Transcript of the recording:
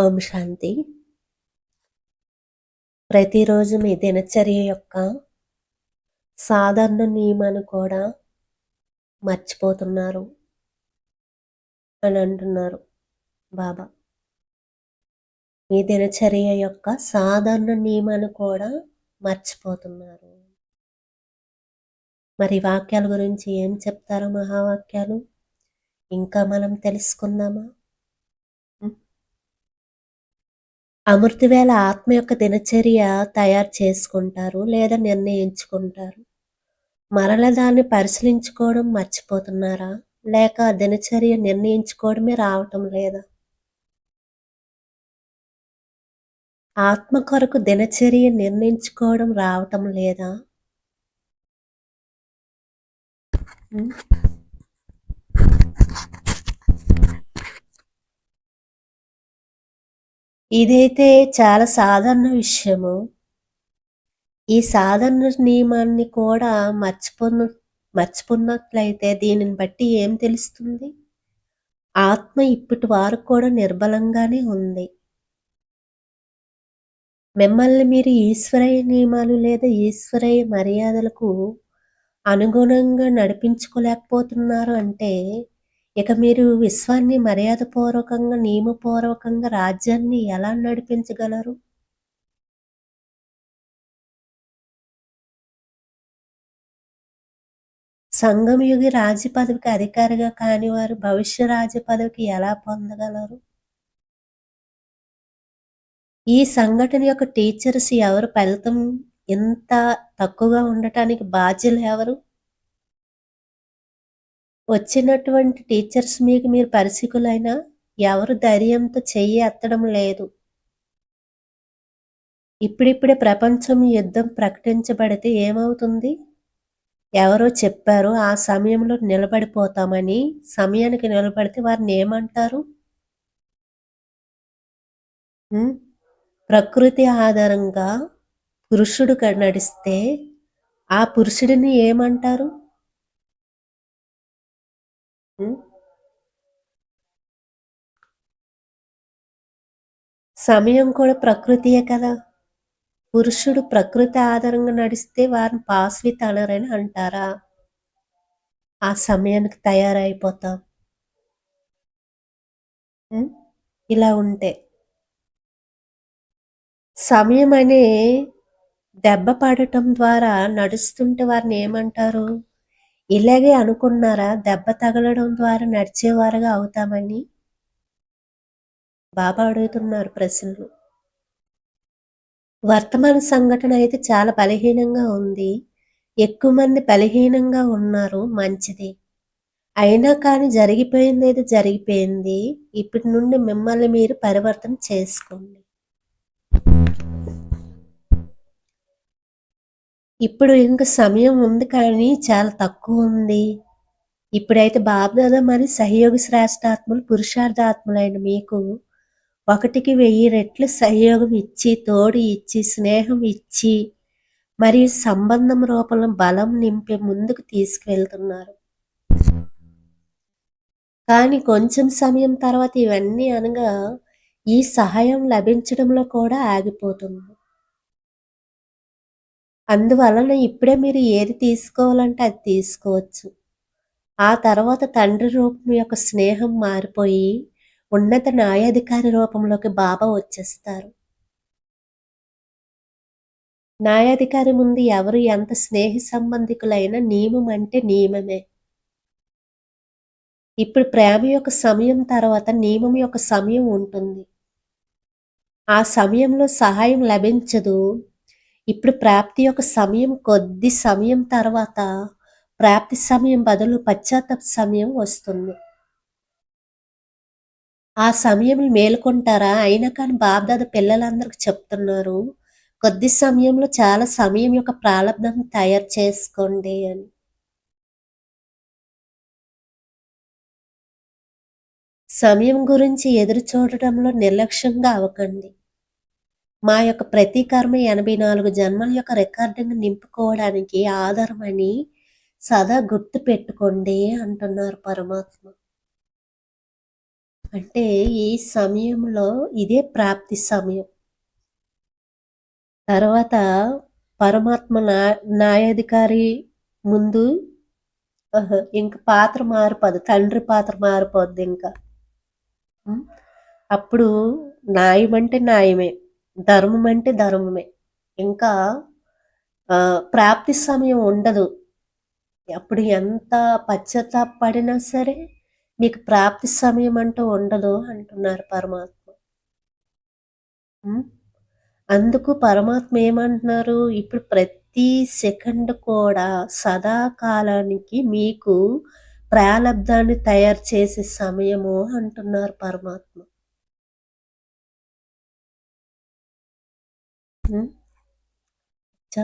ఓం శాంతి. ప్రతిరోజు మీ దినచర్య యొక్క సాధారణ నియమాన్ని కూడా మర్చిపోతున్నారు అని అంటున్నారు బాబా. మీ దినచర్య యొక్క సాధారణ నియమాన్ని కూడా మర్చిపోతున్నారు. మరి వాక్యాల గురించి ఏం చెప్తారో మహావాక్యాలు ఇంకా మనం తెలుసుకుందామా? అమృతవేళ ఆత్మ యొక్క దినచర్య తయారు చేసుకుంటారు లేదా నిర్ణయించుకుంటారు. మరల దాన్ని పరిశీలించుకోవడం మర్చిపోతున్నారా? లేక దినచర్య నిర్ణయించుకోవడమే రావటం లేదా? ఆత్మ కొరకు దినచర్య నిర్ణయించుకోవడం రావటం లేదా? ఇదైతే చాలా సాధారణ విషయము. ఈ సాధారణ నియమాన్ని కూడా మర్చిపోన్నట్లయితే దీనిని బట్టి ఏం తెలుస్తుంది? ఆత్మ ఇప్పటి వరకు కూడా నిర్బలంగానే ఉంది. మిమ్మల్ని మీరు ఈశ్వరీయ నియమాలు లేదా ఈశ్వరీయ మర్యాదలకు అనుగుణంగా నడిపించుకోలేకపోతున్నారు అంటే ఇక మీరు విశ్వాన్ని మర్యాదపూర్వకంగా నియమపూర్వకంగా రాజ్యాన్ని ఎలా నడిపించగలరు? సంగమయుగి రాజ్య పదవికి అధికారిగా కాని వారు భవిష్య రాజ్య పదవికి ఎలా పొందగలరు? ఈ సంఘటన యొక్క టీచర్స్ ఎవరు? ఫలితం ఇంత తక్కువగా ఉండటానికి బాధ్యులు ఎవరు? వచ్చినటువంటి టీచర్స్ మీకు మీరు పరిశీకులైనా ఎవరు ధైర్యంతో చెయ్యి ఎత్తడం లేదు. ఇప్పుడిప్పుడే ప్రపంచం యుద్ధం ప్రకటించబడితే ఏమవుతుంది? ఎవరో చెప్పారు ఆ సమయంలో నిలబడిపోతామని. సమయానికి నిలబడితే వారిని ఏమంటారు? ప్రకృతి ఆధారంగా పురుషుడు నడిస్తే ఆ పురుషుడిని ఏమంటారు? సమయం కూడా ప్రకృతియే కదా. పురుషుడు ప్రకృతి ఆధారంగా నడిస్తే వారిని పాస్విత్ అనరని అంటారా? ఆ సమయానికి తయారైపోతాం. ఇలా ఉంటే సమయం అనే దెబ్బ పడటం ద్వారా నడుస్తుంటే వారిని ఏమంటారు? ఇలాగే అనుకున్నారా దెబ్బ తగలడం ద్వారా నడిచేవారుగా అవుతామని? బాబా అడుగుతున్నారు ప్రశ్నలు. వర్తమాన సంఘటన అయితే చాలా బలహీనంగా ఉంది. ఎక్కువ మంది బలహీనంగా ఉన్నారు. మంచిది. అయినా కానీ జరిగిపోయింది ఏదో జరిగిపోయింది. ఇప్పటి నుండి మిమ్మల్ని మీరు పరివర్తన చేసుకోండి. ఇప్పుడు ఇంక సమయం ఉంది కానీ చాలా తక్కువ ఉంది. ఇప్పుడైతే బాబ్దాదా మరి సహయోగి శ్రేష్ఠాత్మలు పురుషార్థాత్మలైన మీకు 1కి 1000 రెట్లు సహయోగం ఇచ్చి, తోడు ఇచ్చి, స్నేహం ఇచ్చి, మరియు సంబంధం రూపంలో బలం నింపి ముందుకు తీసుకువెళ్తున్నారు. కానీ కొంచెం సమయం తర్వాత ఇవన్నీ అనగా ఈ సహాయం లభించడంలో కూడా ఆగిపోతుంది. అందువలన ఇప్పుడే మీరు ఏది తీసుకోవాలంటే అది తీసుకోవచ్చు. ఆ తర్వాత తండ్రి రూపం యొక్క స్నేహం మారిపోయి ఉన్నత న్యాయాధికారి రూపంలోకి బాబా వచ్చేస్తారు. న్యాయాధికారి ముందు ఎవరు ఎంత స్నేహి సంబంధికులైనా నియమం అంటే నియమమే. ఇప్పుడు ప్రేమ యొక్క సమయం తర్వాత నియమం యొక్క సమయం ఉంటుంది. ఆ సమయంలో సహాయం లభించదు. ఇప్పుడు ప్రాప్తి యొక్క సమయం కొద్ది సమయం తర్వాత ప్రాప్తి సమయం బదులు పశ్చాత్తాప సమయం వస్తుంది. ఆ సమయం మేలుకుంటారా? అయినా కానీ బాబ్దాదా పిల్లలందరికీ చెప్తున్నారు కొద్ది సమయంలో చాలా సమయం యొక్క ప్రారంభం తయారు చేసుకోండి అని. సమయం గురించి ఎదురు చూడటంలో నిర్లక్ష్యంగా అవ్వకండి. మా యొక్క ప్రతి కర్మ 84 జన్మల యొక్క రికార్డును నింపుకోవడానికి ఆధారమని సదా గుర్తు పెట్టుకోండి అంటున్నారు పరమాత్మ. అంటే ఈ సమయంలో ఇదే ప్రాప్తి సమయం. తర్వాత పరమాత్మ న్యాయాధికారి ముందు ఇంక పాత్ర మారిపోదు. తండ్రి పాత్ర మారిపోద్దింక. హ్మ్. అప్పుడు న్యాయమంటే న్యాయమే. ధర్మమంటే ధర్మమే. ఇంకా ప్రాప్తి సమయం ఉండదు. అప్పుడు ఎంత పశ్చాత్తాపపడినా సరే, మీకు ప్రాప్తి సమయం అంటూ ఉండదు అంటున్నారు పరమాత్మ. హ్మ్. అందుకు పరమాత్మ ఏమంటున్నారు, ఇప్పుడు ప్రతి సెకండ్ కూడా సదాకాలానికి మీకు ప్రాలబ్ధాన్ని తయారు చేసే సమయము అంటున్నారు పరమాత్మ. హ్మ్. చ